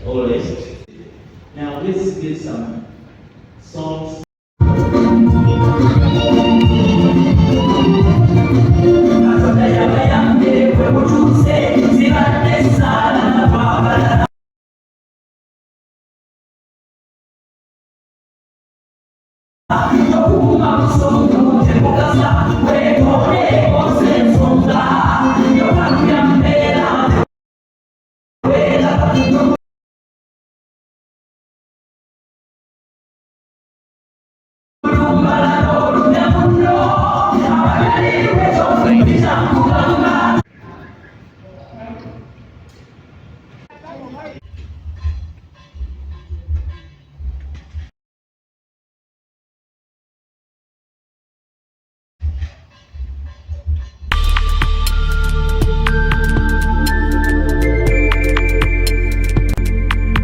oldest. Now let's get some songs.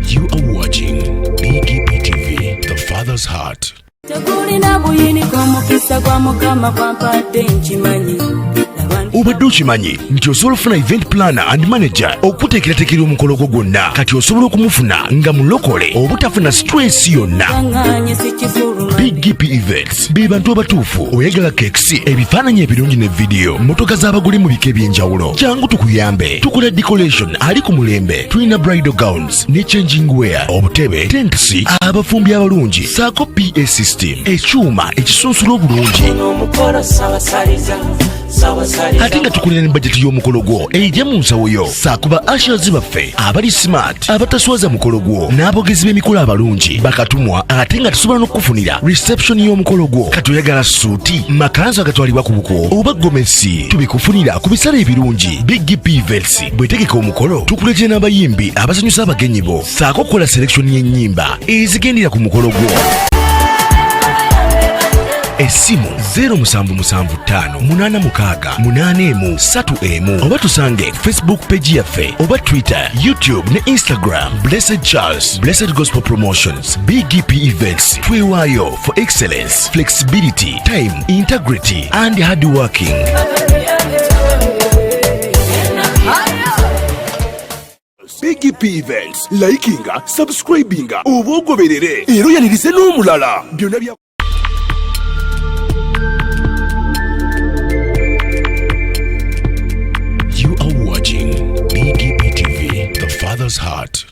You are watching BGPeventsTv, the Father's Heart. Obadde okimanyi nti osobola okufuna event planner and manager okuteekerateekera omukolo gwo gwonna kati osobola okumufuna nga mulokole obutafuna stress yonna. BGPevents be bantu abatuufu oyagala cakes, ebifaananyi ebirungi ne video, motoka z'abagole mu bika eby'enjawulo. Kyangu tukuyambe, tukola decoration ali ku mulembe, tulina bridal gowns ne changing wear, obutebe, tents, abafumbi abalungi, saako PA system, ekyuma ekisunsula obulungi. Ate nga tukulira ne budget y'omukolo gwo ejja mu nsawo yo. Saakuba ushers baffe abali smart, abataswaza mukolo gwo, n'abogezi b'emikolo abalungi bakatumwa, ate nga tusobola n'okufunira reception y'omukolo gwo. Kati oyagala suuti, makanzu agatwalibwa ku buko oba gomesi, tubikufunira ku bisale ebirungi. BGPevents bwetegeka omukolo tukuletera n'abayimbi abasanyusa abagenyi bo, saako okukola selection y'ennyimba ezigendera ku mukolo gwo. Esimu 0775868131 oba tusange Facebook page yaffe oba Twitter, YouTube ne Instagram. Blessed Charles, Blessed Gospel Promotions, BGPevents. Twewaayo for excellence, flexibility, time, integrity and hard working. BGPevents, likinga, subscribinga, oba ogoberere era oyanirize n'omulala byonna bya You are watching BGPeventsTv, the Father's Heart.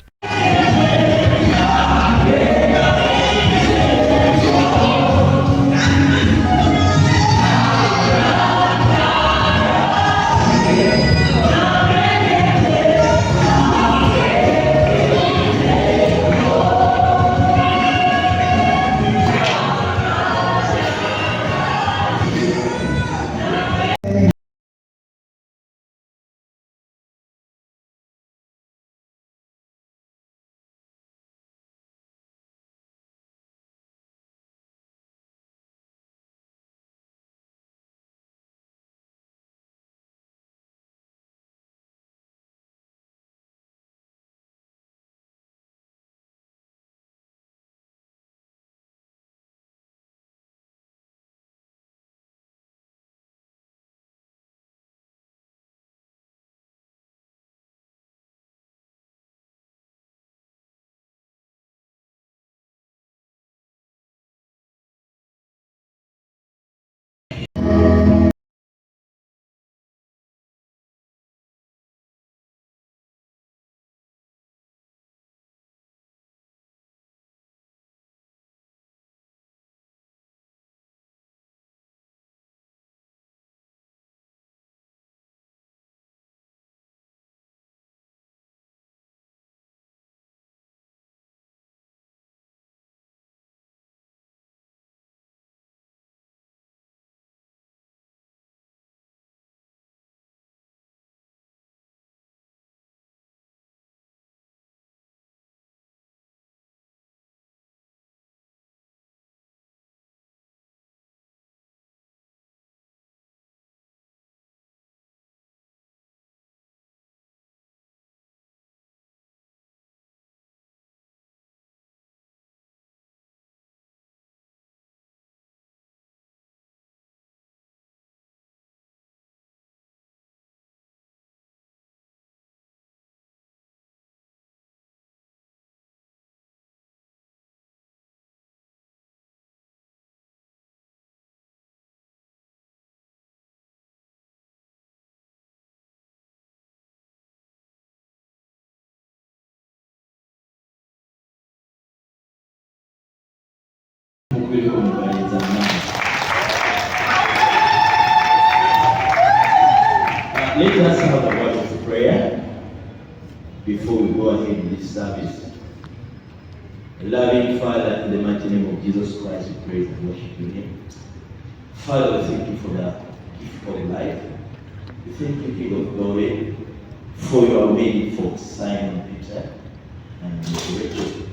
Let us have a word of prayer before we go ahead in this service. Loving Father, in the mighty name of Jesus Christ, we praise and worship your name. Father, we thank you for the gift of life. We thank you, King of Glory, for your many folks, Simon, Peter, and Rachel.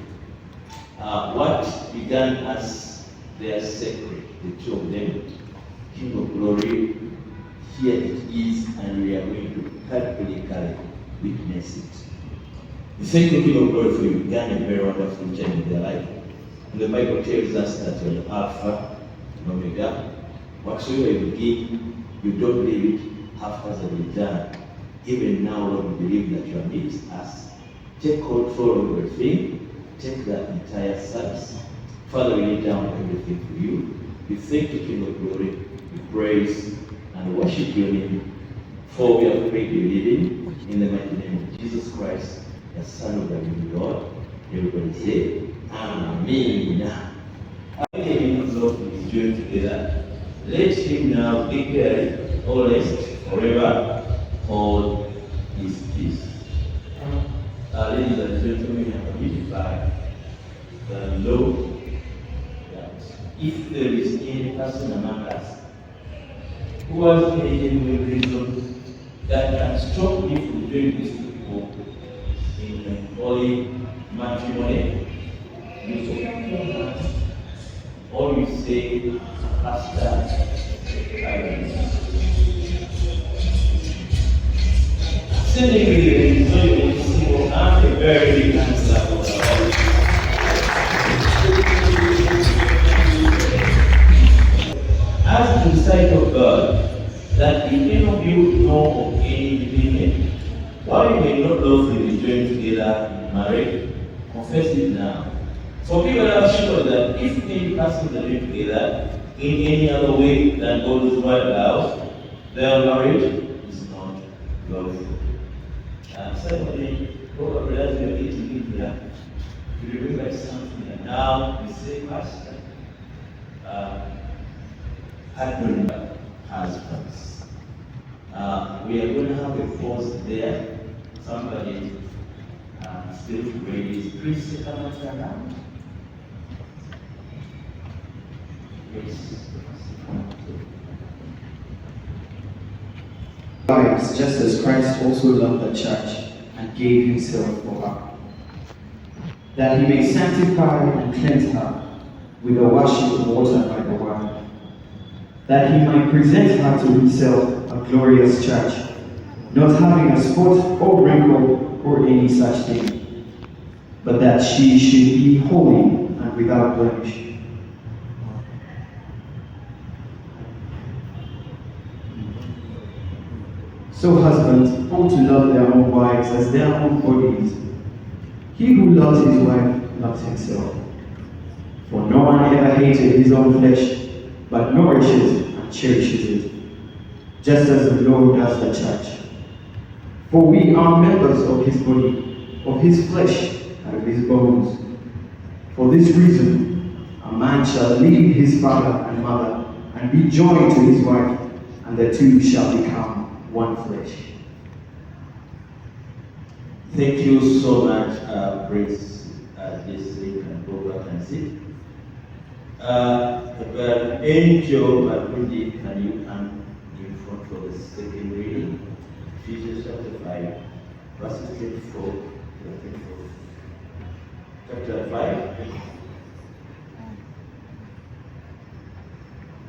What began as their secret, the two of them, King of Glory, here it is, and we are going to practically witness it. We thank you, King of Glory, for you began a very wonderful journey in their life. And the Bible tells us that you are Alpha and Omega. Whatsoever you begin, you don't leave it half-heartedly will be done. Even now, Lord, we believe that you are amidst us. Take control of everything. Take that entire service. Father, we lay down everything for you. We thank you, King of Glory. We praise and worship your name. For we have prayed your living in the mighty name of Jesus Christ, the Son of the living God. Everybody say, Amen. Okay, Lord, we join together. Let him now declare always, forever, hold his peace. Ladies and gentlemen, I identify the law that if there is any person among us who has any genuine reason that can stop me from doing this to people in holy matrimony, you come to us, or you say, Pastor, I will. Sending me the result, I'm a very big answer for Ask in the sight of God that if any of you know of any beginning, while you may not lawfully join together in marriage, confess it now. For people are sure that if any persons are living together in any other way than God's word allows, their marriage is not lawful. Secondly, probably as we are eating in here, you remember something, and now we say, Pastor, Hardwork husbands. We are going to have a pause there. Somebody still ready. Please come around. Yes. Wives, just as Christ also loved the church and gave himself for her, that he may sanctify and cleanse her with the washing of water by the word, that he might present her to himself a glorious church, not having a spot or wrinkle or any such thing, but that she should be holy and without blemish. So husbands ought to love their own wives as their own bodies. He who loves his wife loves himself. For no one ever hated his own flesh, but nourishes and cherishes it, just as the Lord does the church. For we are members of his body, of his flesh, and of his bones. For this reason, a man shall leave his father and mother, and be joined to his wife, and the two shall become one flesh. Thank you so much, Prince. This week and go back and sit. But Angel Makundi, can you come in front for the second reading? Ephesians chapter 5, verses 24 to 24. Chapter 5.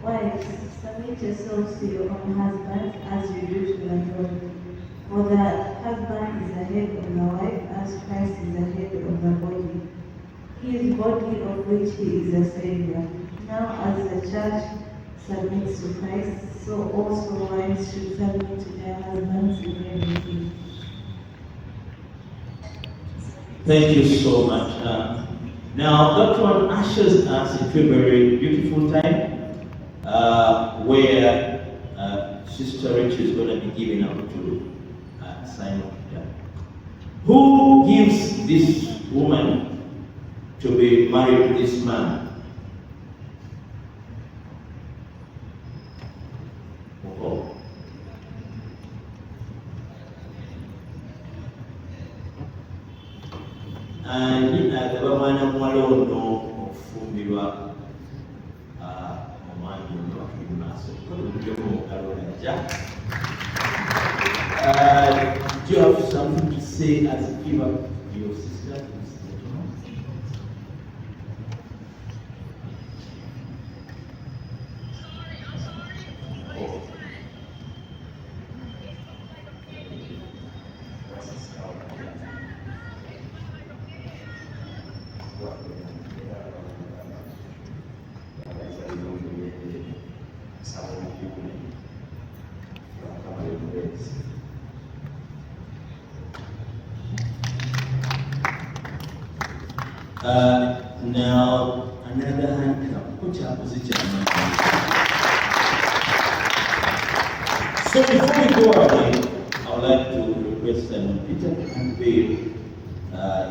Wives, submit yourselves to your own husbands as you do to the Lord. For the husband is the head of the wife, as Christ is the head of the body. He is body of which he is the Savior. Now as the church submits to Christ, so also wives should submit to their husbands in everything. Thank you so much. Now that one ushers us into a very beautiful time where Sister Rachel is going to be giving out to Simon. Who gives this woman to be married to this man? Abamwana muwala ono okufumbirwa omwami ono mu maaso kalolajja. Do you have something to say as a giver to your sister? Now, another hand clap. Put your position. So before we go away, I would like to request Simon Peter to unveil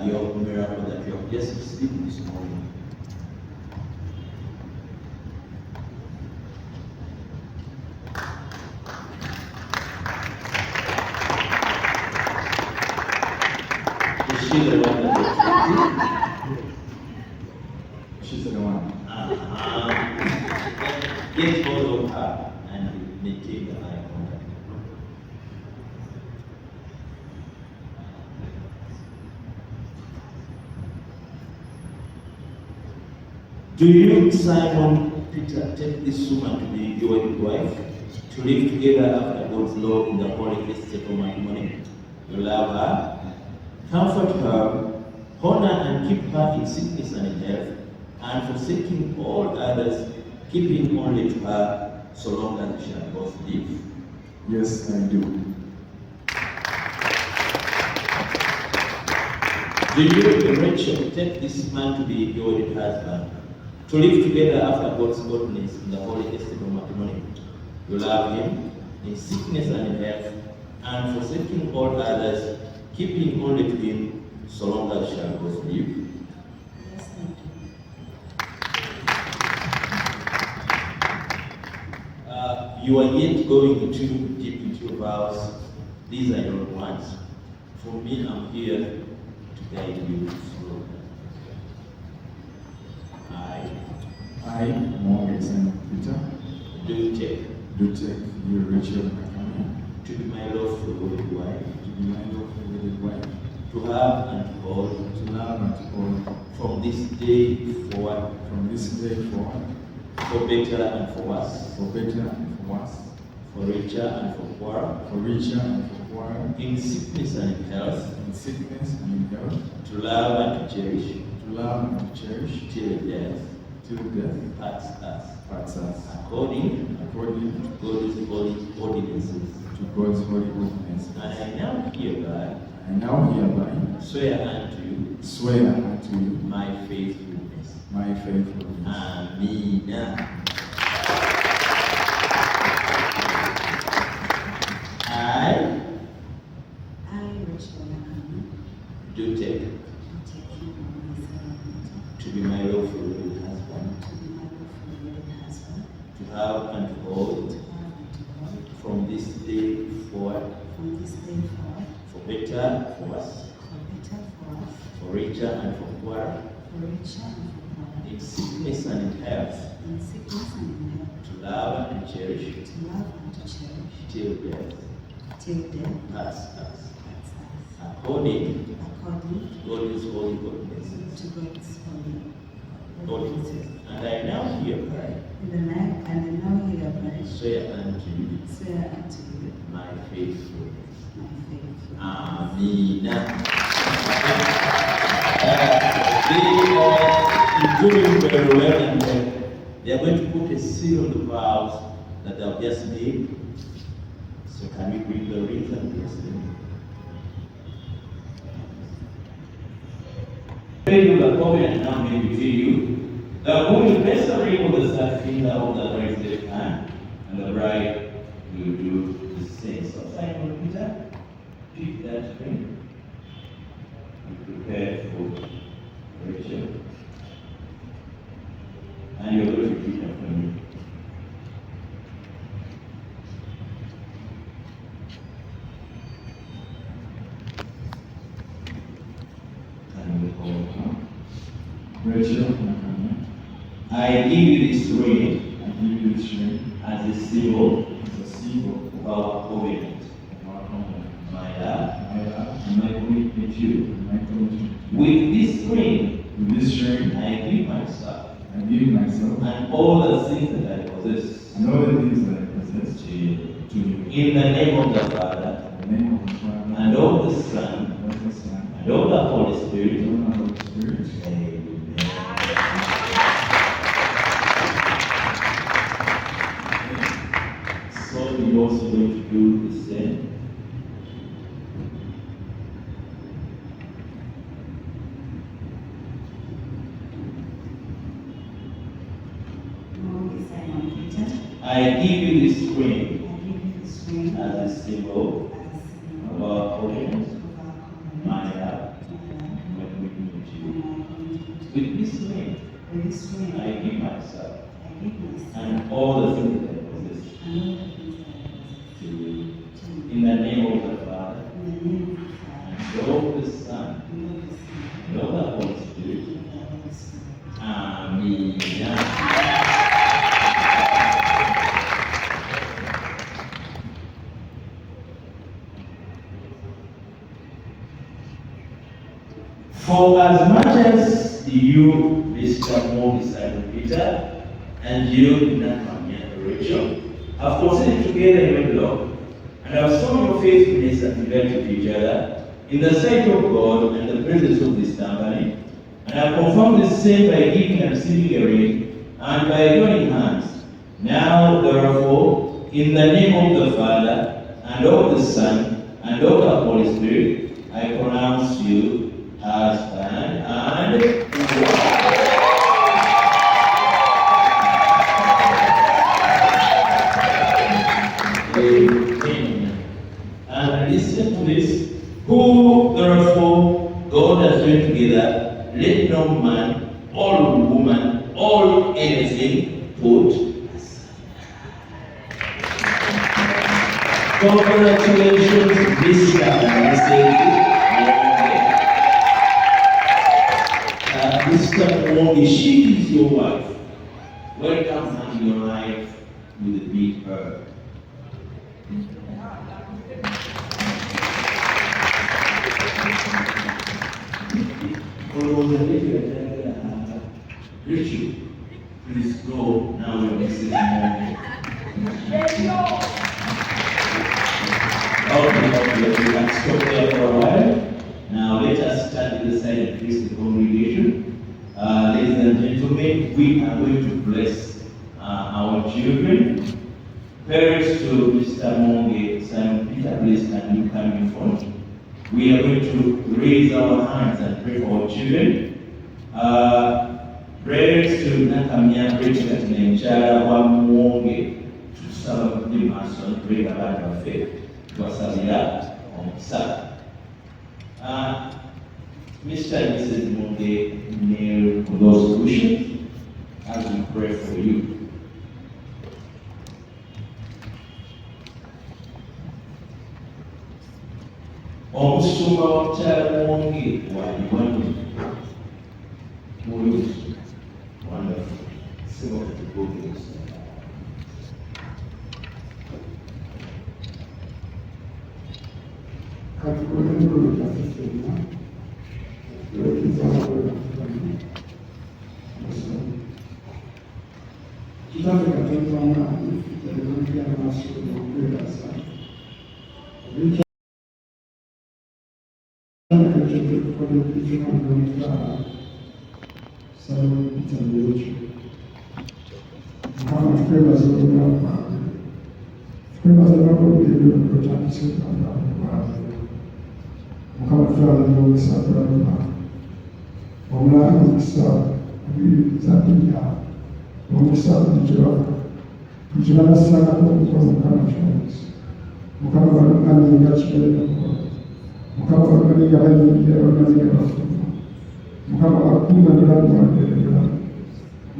your miracle that you have just received this morning. Is she the one that was She's the one. Get hold of her and maintain the eye contact. Do you, Simon Peter, take this woman to be your wife, to live together after God's law in the holy estate of matrimony? You love her, comfort her, honor and keep her in sickness and in health, and forsaking all others, keeping only to her, so long as you shall both live. Yes, I do. Do you, Rachel, take this man to be your wedded husband, to live together after God's godliness in the holy estate of matrimony? You love him in sickness and in health, and forsaking all others, keeping only to him, so long as you shall both live. Yes, I do. You are yet going too deep into your vows. These are your ones. For me, I'm here to guide you through. I, Morgan Simon Peter, Do take you, Rachel Nakame, to be my lawful wedded wife, to be my lawful wedded wife, to have and to hold, to love and to hold, from this day forward, from this day forward, for better and for worse, for better and for worse, for richer and for poorer, for richer and for poorer, in sickness and in health, in sickness and in health, to love and to cherish, to love and to cherish, till death till death parts us, according to God's holy ordinances. to God's holy ordinances. And I now hereby I now hereby swear unto you swear unto you my faithfulness. my faithfulness. Amen. I Rachel Nakame, do take take him on my servant, to be my lawful wedded husband, to be my lawful wedded husband, to have and to hold, to have and to hold, from this day forward, from this day forward, for better, for worse, for better, for us, for richer and for poorer, for richer and for poorer, in sickness and in health, in sickness and in health, to love and to cherish, to love and to cherish, till death till death parts us, parts us, according according to God's holy ordinances. to God's holy Ordinances. And I now hereby In the night, and I now hereby swear unto you swear unto you my faithfulness. my faith. Amen. Doing very well, and they are going to put a seal on the vows that they have just made. So can we bring the rings and bless them? Pray the covenant now made between you. The groom will place the ring on the third finger of the right left hand, and the bride will do the same. So Simon Peter, pick that ring and prepare for Rachel. And you're going to repeat after me. And we hold. RACHAEL, I give you this ring I give you this ring as a symbol as a symbol of our covenant, of our covenant, my love, my love, and my commitment to you, and my commitment to you. With this ring, With this ring, I give myself I give myself and all the things that I possess and all the things that I possess to you. to you. In the name of the Father, In the name of the Father, and of the Son, and of the Son, and of the Holy Spirit. and of the Holy Spirit. Amen. So you're also going to do the same. I give you this ring as a symbol of our covenant, my love, my commitment to you. With this ring, I give myself and all the things that I possess to you. In the name of the Father, and of the Son, and of the Holy Spirit. Amen. For as much as you, Mr. Moore, disciple Peter, and you, Nathaniel, Rachel, have considered together in wedlock, and have shown your faithfulness and fidelity to each other in the sight of God and the presence of this company, and have confirmed the same by giving and receiving a ring, and by joining hands. Now, therefore, in the name of the Father, and of the Son, and of the Holy Spirit, I pronounce you husband and wife. Amen. And listen to this. Who therefore God has joined together, let no man or woman or anything put aside. Congratulations, Mr. and Mrs. Mr. Mwongi, she is your wife. Welcome and your life with a big her. Richard, please go now with Mrs. Mwongi. Okay, we can stop there for a while. Now let us stand to the side and face the congregation. Ladies and gentlemen, we are going to bless our children. Parents to Mr. Monge, Simon Peter, please can you come in front? We are going to raise our hands and pray for our children. Prayers to Nakamia, Rachel, and Njara, Monge, to some of the Mason, pray about our faith, to Asamila, on Saturday. Mr. and Mrs. Monge kneel for those solutions as we pray for you. Omusumba wa Mukyala Monge waliwanyi mulungi wonderful sing of the goodness. Kizazi katika mwana ya masomo kwa sana. Wiki ana katika kwa kujua ndio sawa kitambulisho. Kama fikra za hapa. Fikra za hapa ndio tunataka sana. Kama fikra ndio sawa hapa. Wamla kusa kuzadia Musa Kujana sana kwa mkama chonzi mkama barukani ngachikele mkama barukani ngabani ngabani mkama bakuma ndani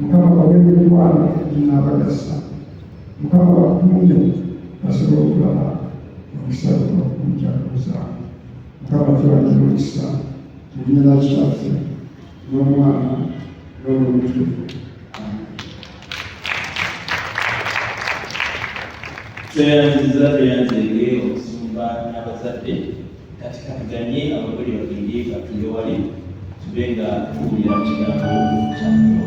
mkama bawenye kwana jina bagasa mkama bakunde nasoro kula mkisaba kunja kuza mkama tuwa kusa kunyana chafe n'Omwana n'Omwoyo Omutukuvu. Tweyanziza okusumba n'abazadde kati katuganye abagole bagende batuule wali tube nga tuwulira mu kigambo kyakyo.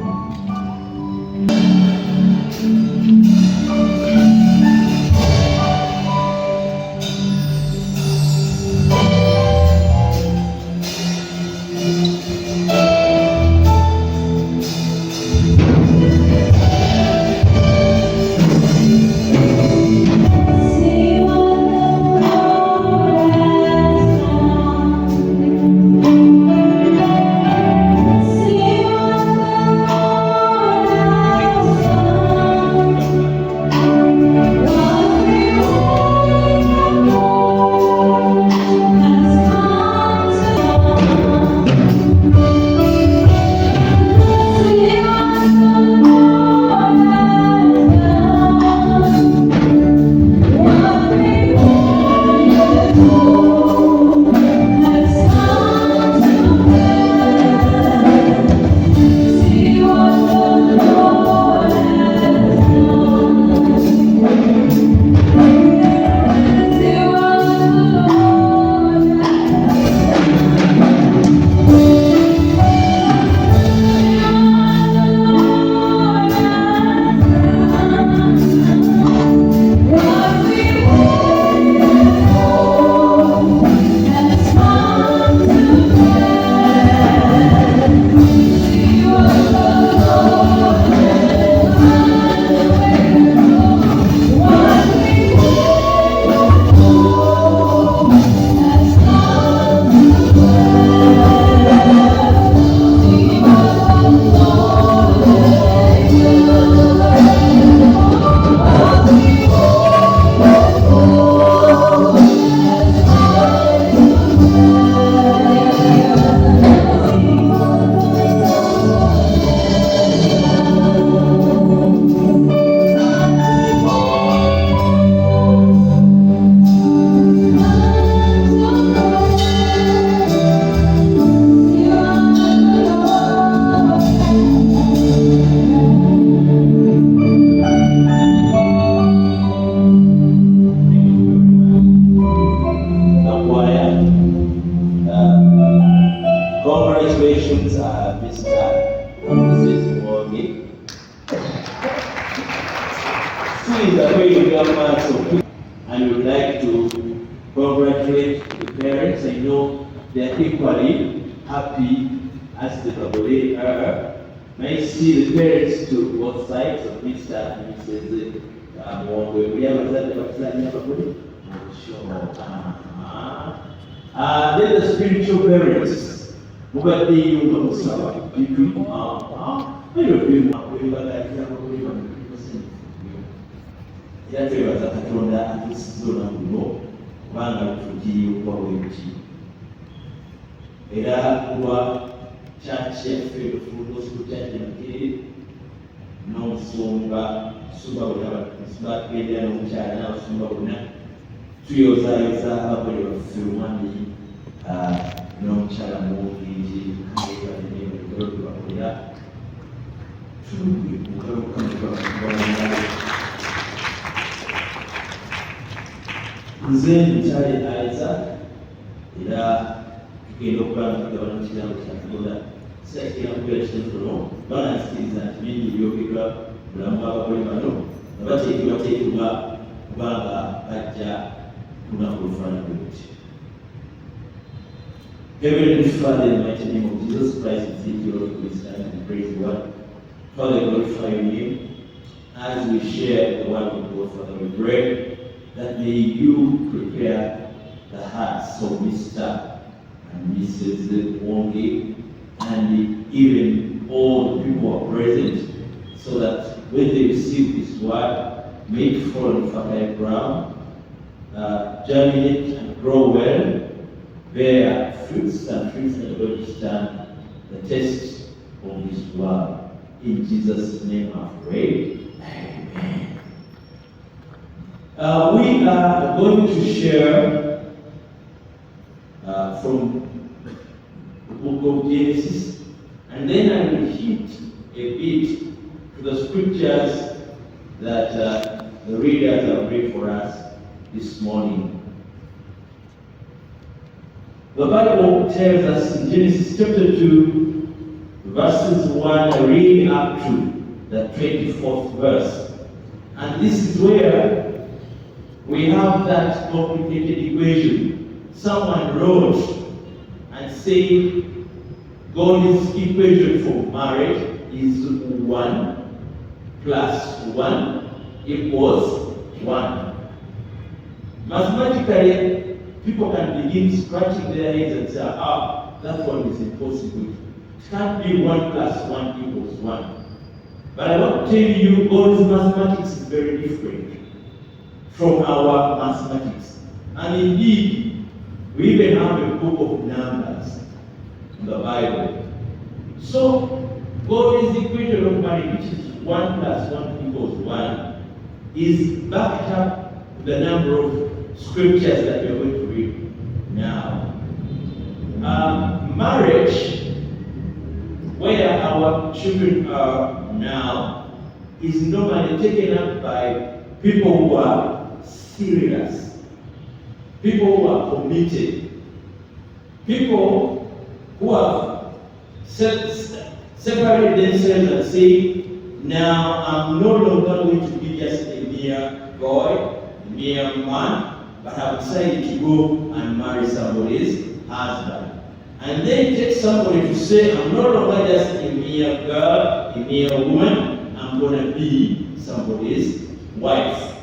Congratulations, Mr. and Mrs. Morgan. Students are very young man, so and we would like to congratulate the parents. I know they are equally happy as the Kabole are. May see the parents to both sides of Mr. and Mrs. Morgan. We have a Kabole. Then the spiritual parents. Mubadde yunga musaba bitu ayo bimu akwebagaliza bakozi bamulimu era twebaza Katonda atusizola muno kubanga tugiye okubawa ebiti era kuba church yaffe efuuka osuku church makiriri n'omusumba musumba bonna musumba tugendera n'omukyala n'abasumba bonna tuyozaayoza abagole baffe omwami n'omukyala muwungiriji bakolera nze mukyale Isaac era tugenda okubanga tugabana mu kigambo kya Katonda sikakigenda kubeera kitono banasikiriza nti bingi ebyogerwa bulamu bw'abagole bano nga bateekebwa kubanga bajja kunaku olufaanana bwe buti. Heavenly Father, in the mighty name of Jesus Christ, we thank you, Lord, for this time and praise God. Father, glorify your name. As we share the word of God, Father, we pray that may you prepare the hearts of Mr. and Mrs. Wongi and even all the people who are present, so that when they receive this word, may it fall on fertile ground, germinate and grow well, bear fruits and trees that will understand the taste of this word. In Jesus' name I pray. Amen. We are going to share from the book of Genesis, And then I will hint a bit to the scriptures that the readers have read for us this morning. The Bible tells us in Genesis chapter 2, verses 1 reading up to the 24th verse. And this is where we have that complicated equation. Someone wrote and said, God's equation for marriage is 1 plus 1 equals 1. Mathematically, people can begin scratching their heads and say, that one is impossible. It can't be 1 plus 1 equals 1. But I want to tell you, God's mathematics is very different from our mathematics. And indeed, we even have a book of numbers in the Bible. So, God's equation of marriage, which is 1 plus 1 equals 1, is backed up with the number of scriptures that we are going to read now. Marriage, where our children are now, is normally taken up by people who are serious, people who are committed, people who have separated themselves and say, now I'm no longer going to be just a mere boy, a mere man, but I've decided to go and marry somebody's husband. And then take somebody to say, I'm no longer just a mere girl, a mere woman, I'm going to be somebody's wife,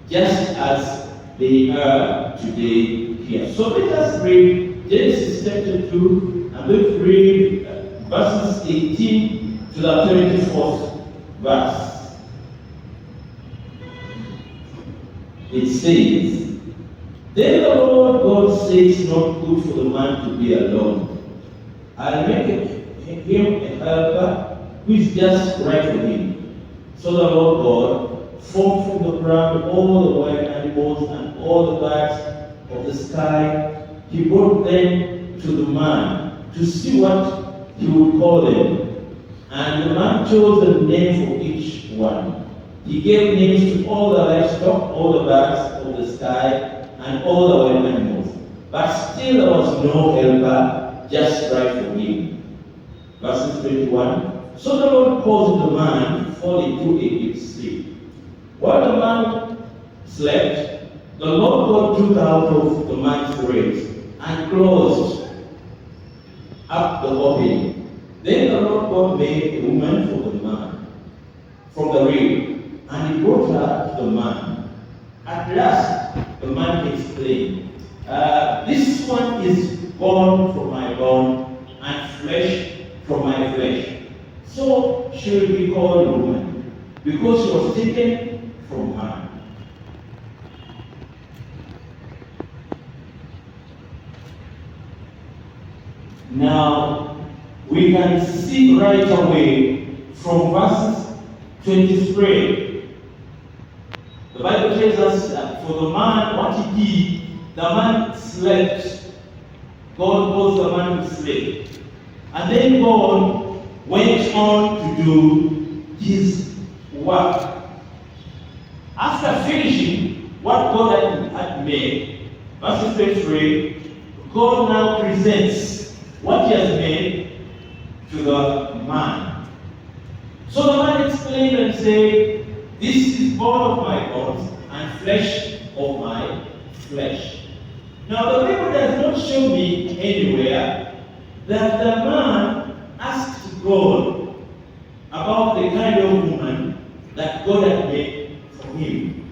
just as they are today here. So let us read Genesis chapter 2, I'm going to read verses 18 to the 34th verse. It says, Then the Lord God said, it's not good for the man to be alone. I'll make him a helper who is just right for him. So the Lord God formed from the ground all the wild animals and all the birds of the sky. He brought them to the man to see what he would call them. And the man chose a name for each one. He gave names to all the livestock, all the birds of the sky, and all the wild animals. But still there was no helper just right for him. Verse 21. So the Lord caused the man to fall into a deep sleep. While the man slept, the Lord God took out of the man's ribs and closed up the opening. Then the Lord God made a woman for the man from the rib, and he brought her to the man. At last, the man exclaimed, this one is bone from my bone and flesh from my flesh. So she will be called woman, because she was taken from man. Now, we can see right away from verses 23. The Bible tells us that for the man, what he did, the man slept. God caused the man to sleep. And then God went on to do his work. After finishing what God had made, verse 23, God now presents what he has made to the man. So the man explained and said, this is bone of my bones and flesh of my flesh. Now the Bible does not show me anywhere that the man asked God about the kind of woman that God had made for him.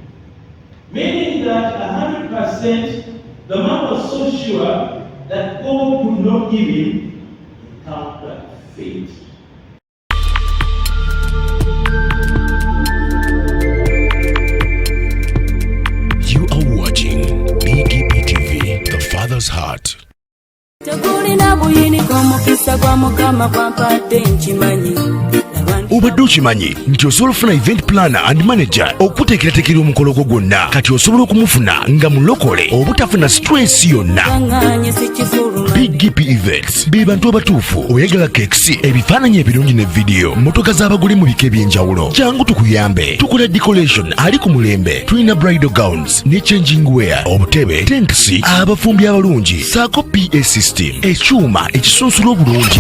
Meaning that 100% the man was so sure that God could not give him a counterfeit. You are watching BGPeventsTv, the Father's Heart. obadde okimanyi nti osobola okufuna event planner and manager okuteekerateekera omukolo gwo gwonna kati osobola okumufuna nga mulokole obutafuna stress yonna. BGPevents be bantu abatuufu oyagala kekisi ebifaananyi ebirungi ne vidiyo motoka z'abagole mu bika eby'enjawulo jangu tukuyambe tukola decoration ali ku mulembe tulina bridal gowns ne changing wear obutebe tentsi abafumbi abalungi saako PA system ekyuma ekisunsula obulungi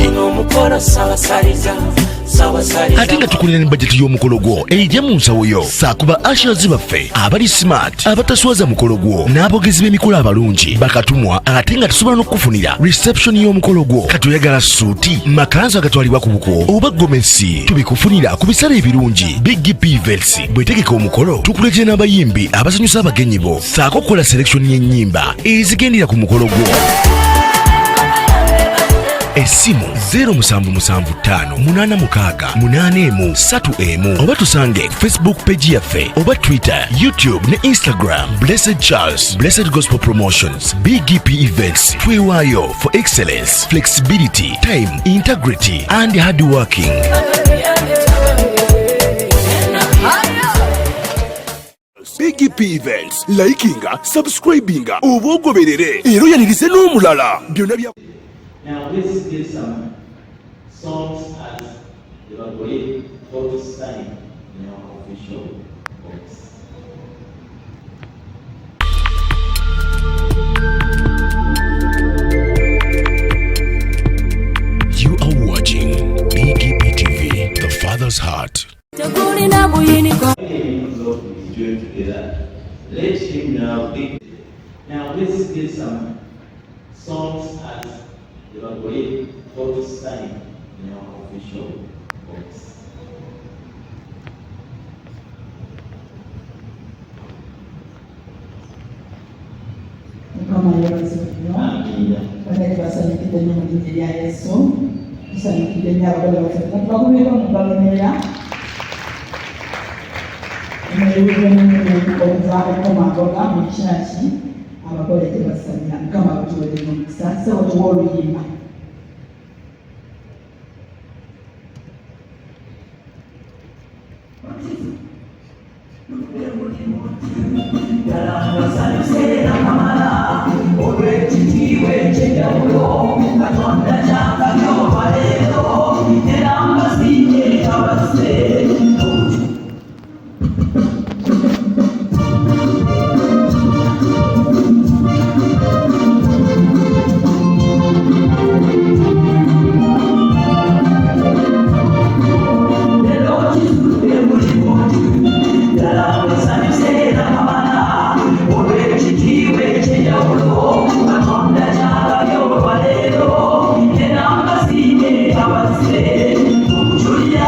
ate nga tukulira ne bajeti y'omukolo gwo ejja mu nsawo yo saakuba ashers baffe abali smart abataswaza mukolo gwo n'abogezi b'emikolo abalungi bakatumwa ate nga tusobola n'okukufunira reception y'omukolo gwo katoyagala suuti makanzu agatwalibwa ku buko oba gomesi tubikufunira ku bisale ebirungi. BGPevents bwetegeka omukolo tukuletera n'abayimbi abasanyusa abagenyi bo saako okukola selection y'ennyimba ezigendera ku mukolo gwo. Essimu 07758681 oba tusange Facebook page yaffe oba Twitter, YouTube ne Instagram. Blessed Charles, Blessed Gospel Promotions. BGPevents twewaayo for excellence, flexibility, time, integrity and hard working. BGPevents likinga, subscribinga oba ogoberere era oyanirize n'omulala byonna bya. Now let's get some songs as the Bible for this time in our official box. You are watching BGPeventsTv, the Father's Heart. Okay, together. Let him now let's get some songs as the Bible for this time in our official box. Julia,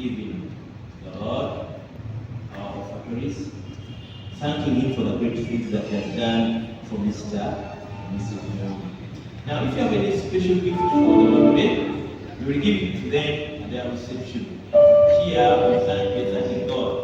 giving the Lord our offertories, thanking Him for the great things that He has done for Mr. and Mrs. Moore. Now, if you have any special gift for the Lord today, you will give it to them at their reception. Here, we thank God.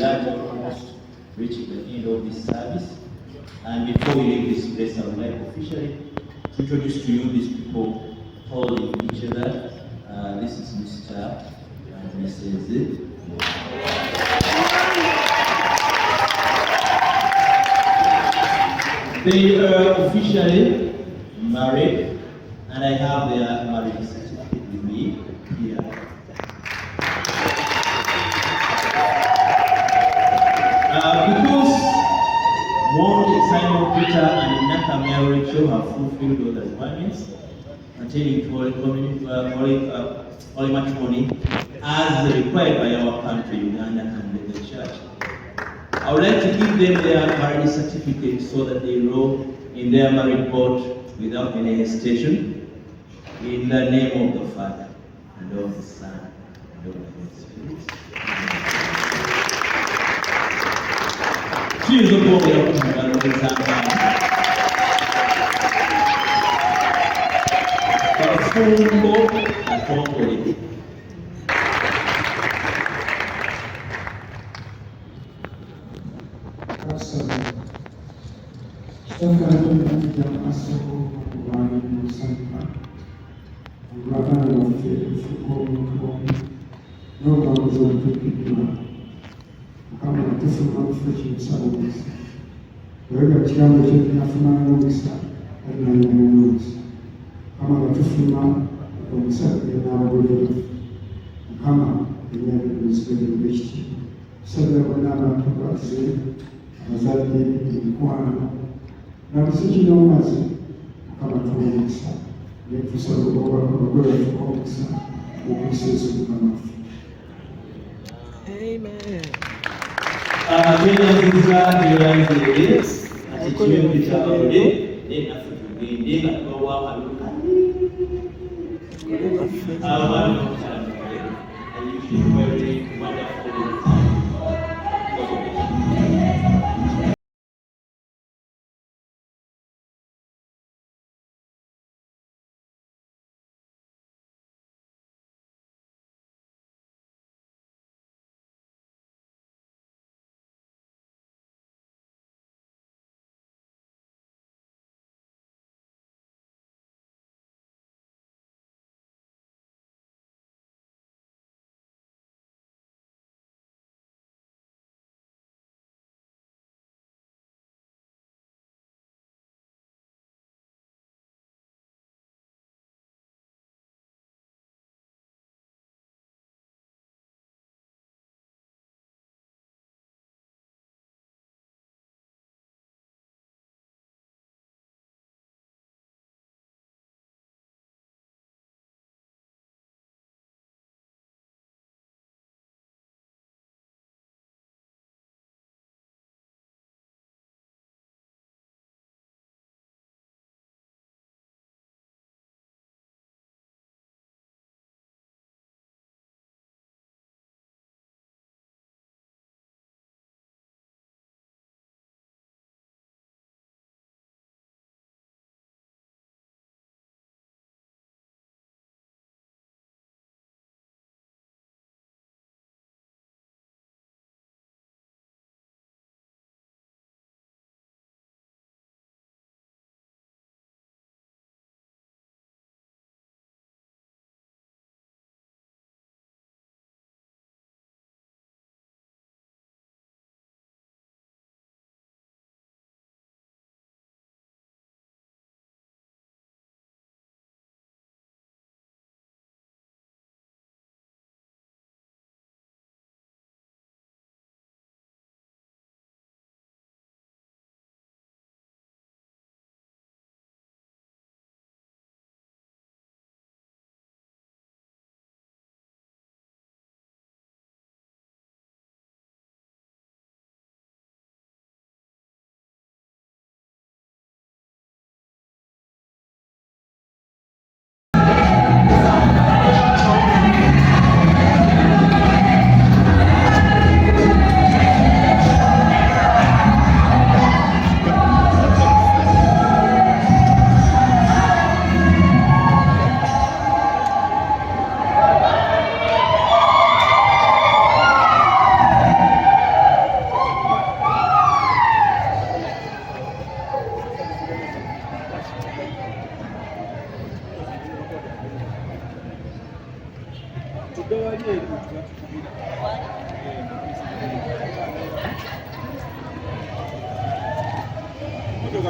are almost reaching the end of this service. And before we leave this place, I would like officially to introduce to you these people holding each other. This is Mr. and Mrs. They are officially married, and I have their marriage certificate with me here. Because one Simon Peter and Nakamia Rachel have fulfilled all the requirements pertaining to holy matrimony as required by our country, Uganda, and the church. I would like to give them their marriage certificate so that they roll in their married boat without any hesitation. In the name of the Father, and of the Son, and of the Holy Spirit. Cheers of all the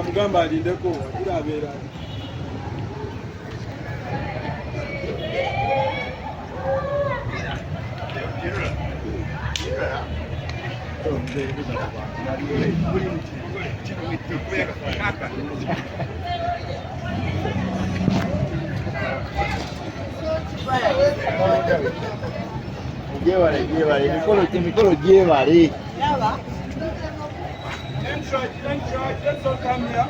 Mugamba alindeko kirabeera. Mikolo gyebale. Let's all come here.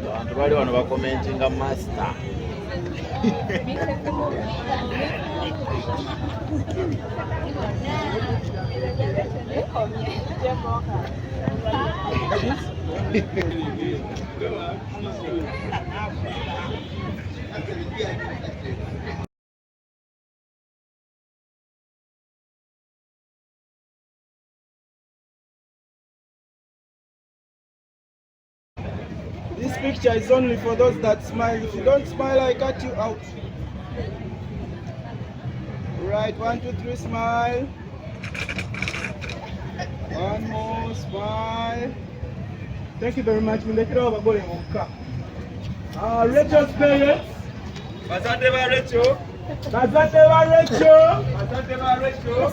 Abantu bali wano bakomentinga master. This picture is only for those that smile. If you don't smile, I cut you out. Right, 1, 2, 3, smile. One more, smile. Thank you very much. Rachel's parents. Bazante ba Rachel. Bazante ba Rachel. Bazante ba Rachel.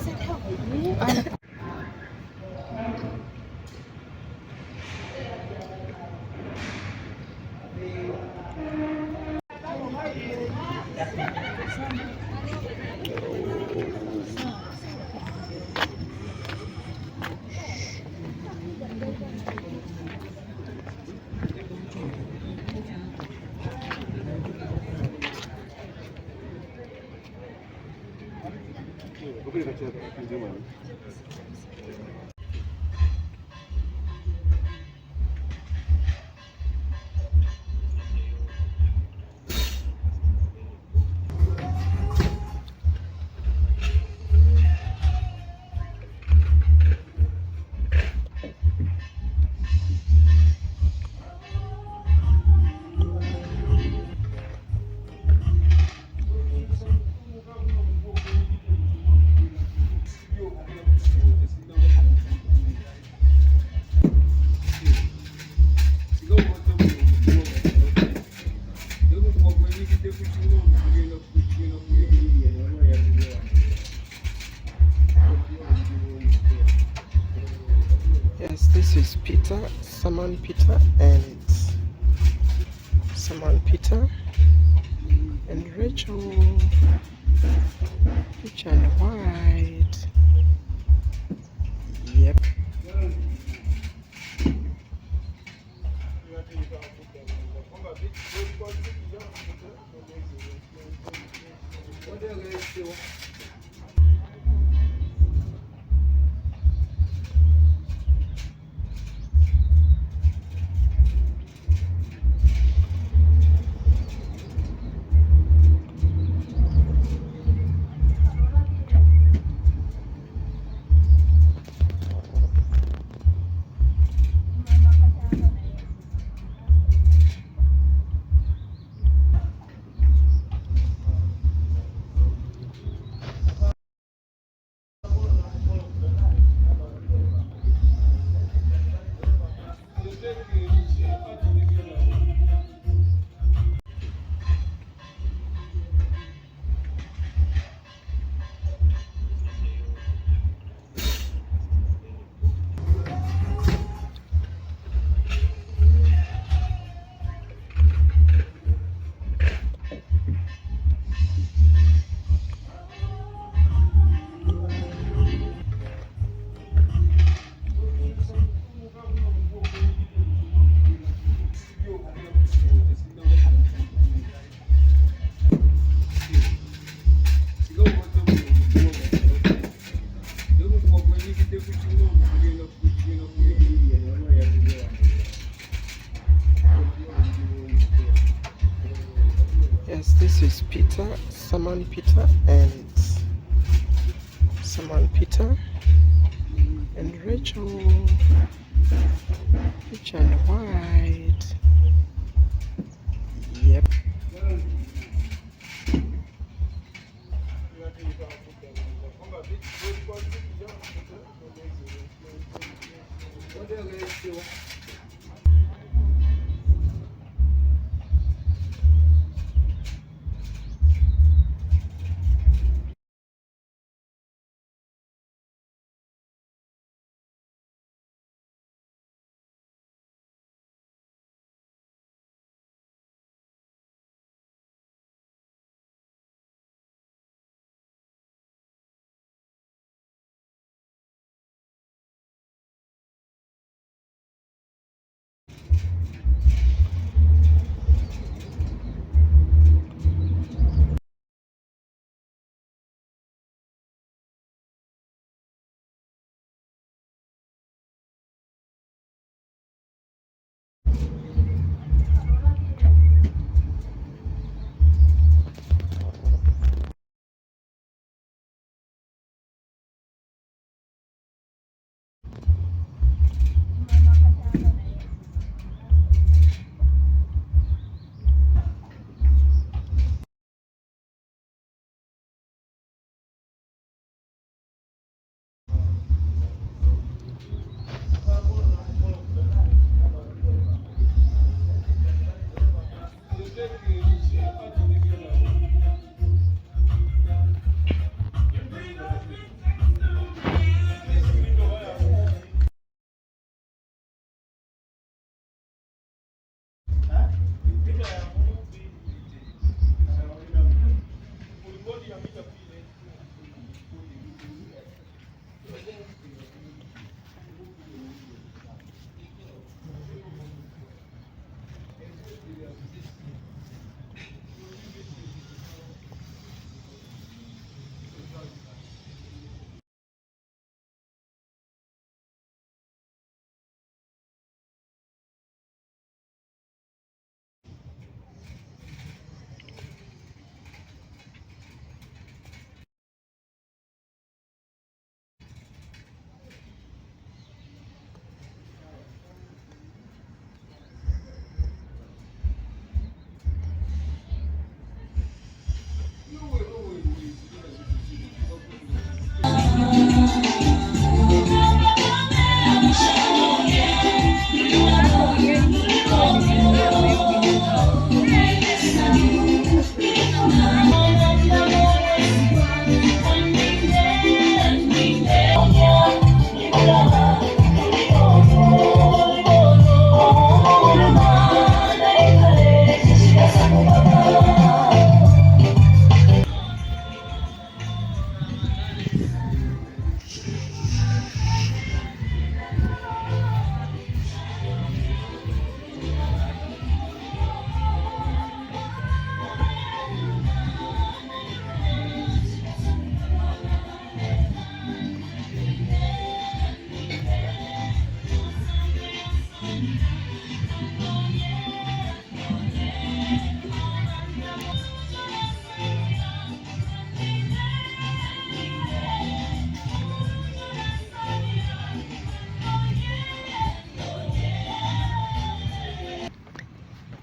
Yes, this is Peter, Simon Peter, and Rachel, rich and white. Yep. Yes, this is Peter, Simon Peter, and and Rachel, rich and white. Yep.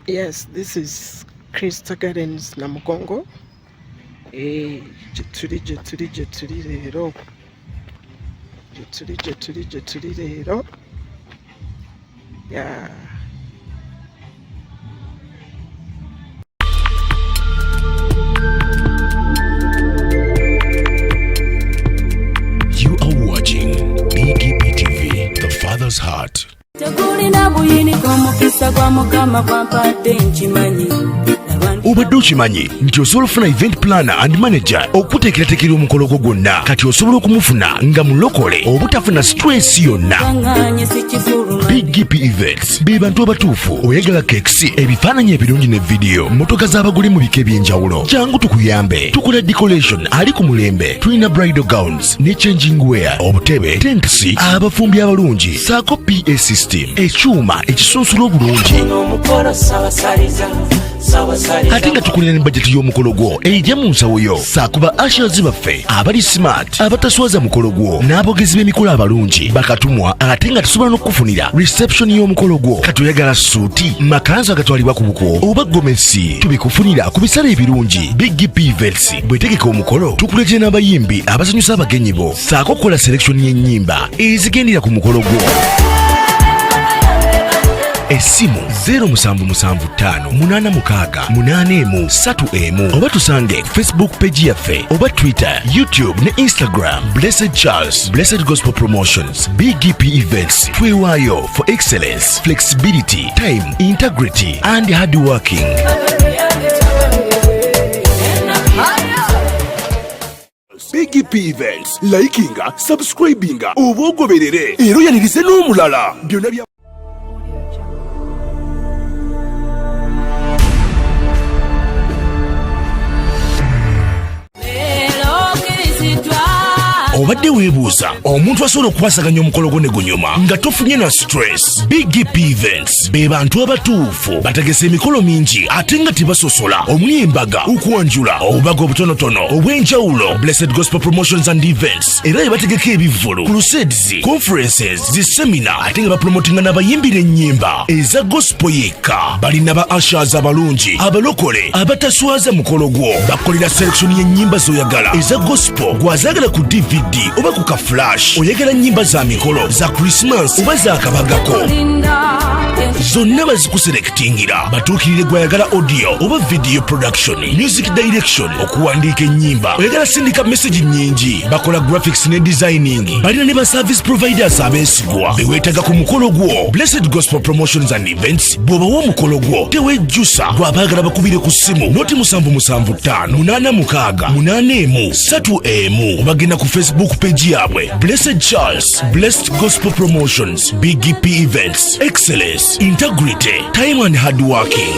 Yes, this is Crystal Gardens Namugongo. Jeturi rero. Jeturi rero. Yeah. You are watching BGPeventsTv, the Father's Heart. Obadde okimanyi nti osobola ofuna event planner and manager okuteekerateekera omukolo gwo gwonna kati osobola okumufuna nga mulokole obutafuna stress yonna. BGPevents be bantu abatuufu oyagala kekisi ebifaananyi ebirungi ne vidiyo motoka z'abagole mu bika eby'enjawulo jangu tukuyambe tukola decoration ali ku mulembe tulina bridal gowns ne changing wear obutebe tentsi abafumbi abalungi saako PA system ekyuma ekisunsula obulungi ate nga tukulira ne bajeti y'omukolo gwo ejja mu nsawo yo. Saakuba ushers baffe abali smart abataswaza mukolo gwo n'abogezi b'emikolo abalungi bakatumwa ate nga tusobola n'okukufunira reception y'omukolo gwo. Katoyagala suuti, makanzu agatwalibwa ku buko oba gomesi, tubikufunira ku bisale ebirungi. BGPevents bwetegeka omukolo tukuletera n'abayimbi abasanyusa abagenyi bo, saako okukola selection y'ennyimba ezigendera ku mukolo gwo. Esimu 07758683 oba tusange Facebook page yaffe oba Twitter, YouTube ne Instagram. Blessed Charles, Blessed Gospel Promotions, BGPevents. Twewaayo for excellence, flexibility, time, integrity and hard working. BGPevents, likinga, subscribinga, oba ogoberere era yanirize n'omulala. Byonna bya obadde weebuuza omuntu asobola okukwasaganya omukolo gwo ne gunyuma nga tofunye na stress. BGPevents be bantu abatuufu, bategese emikolo mingi ate nga tebasosola, omuli embaga, okwanjula, obubaga obutonotono obw'enjawulo. Blessed Gospel Promotions and Events era yebategeka ebivvulu, crusades, conferences, zisemina ate nga bapromotinga n'abayimbira ennyimba eza gospel yekka. Balina ba ushers abalungi abalokole abataswaza mukolo gwo, bakolera selection y'ennyimba z'oyagala eza gospel gwazaagala ku DVD oba ku ka flash, oyagala nnyimba za mikolo za Christmas oba za kabagako, zonna bazikuselektingira. Batuukirire gwayagala audio oba video production, music direction, okuwandiika ennyimba, oyagala sindika message nnyingi, bakola graphics ne designing. Balina ne ba service providers abeesigwa beweetaga ku mukolo gwo. Blessed Gospel Promotions and Events bw'obawa omukolo gwo tewejjusa, gwabaagala bakubire ku ssimu noti 77588681 obagenda ku Facebook page yabwe Blessed Charles, Blessed Gospel Promotions, BGPevents. Excellence, integrity, time and hard working.